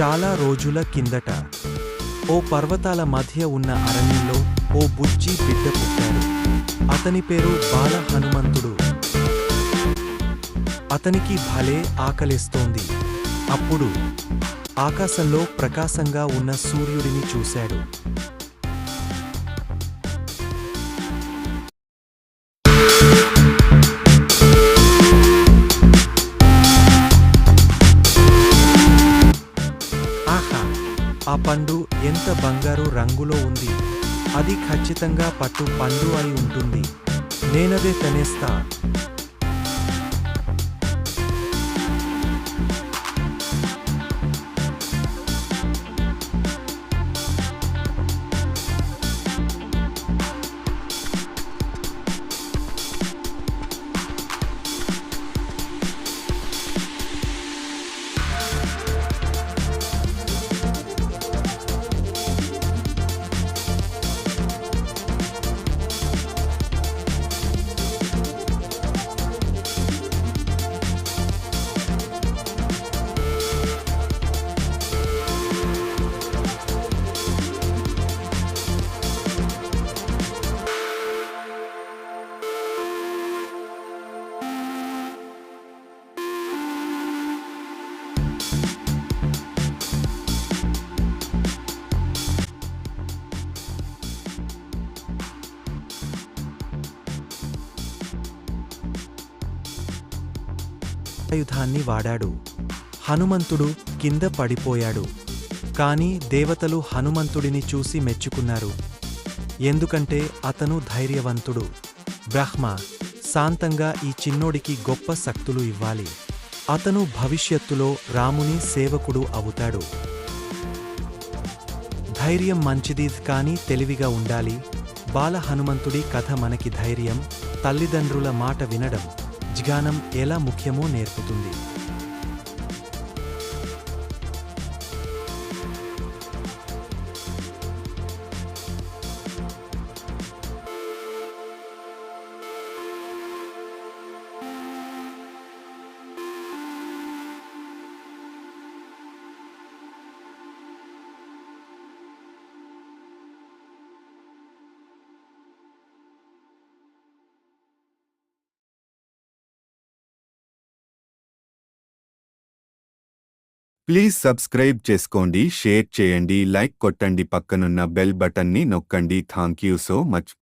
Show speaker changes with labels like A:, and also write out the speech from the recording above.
A: చాలా రోజుల కిందట ఓ పర్వతాల మధ్య ఉన్న అరణ్యంలో ఓ బుజ్జి బిడ్డ పుట్టాడు. అతని పేరు బాల హనుమంతుడు. అతనికి భలే ఆకలేస్తోంది. అప్పుడు ఆకాశంలో ప్రకాశంగా ఉన్న సూర్యుడిని చూశాడు. ఆహా! ఆ పండు ఎంత బంగారు రంగులో ఉంది. అది ఖచ్చితంగా పట్టు పండు అయి ఉంటుంది. నేనదే తినేస్తా. ఆయుధాన్ని వాడాడు. హనుమంతుడు కింద పడిపోయాడు. కాని దేవతలు హనుమంతుడిని చూసి మెచ్చుకున్నారు. ఎందుకంటే అతను ధైర్యవంతుడు. బ్రహ్మ శాంతంగా ఈ చిన్నోడికి గొప్ప శక్తులు ఇవ్వాలి. అతను భవిష్యత్తులో రాముని సేవకుడు అవుతాడు. ధైర్యం మంచిది, కానీ తెలివిగా ఉండాలి. బాల హనుమంతుడి కథ మనకి ధైర్యం, తల్లిదండ్రుల మాట వినడం, జ్ఞానం ఎలా ముఖ్యమో నేర్పుతుంది.
B: ప్లీజ్ సబ్స్క్రైబ్ చేసుకోండి, షేర్ చేయండి, లైక్ కొట్టండి, పక్కనున్న బెల్ బటన్ని నొక్కండి. Thank you so much.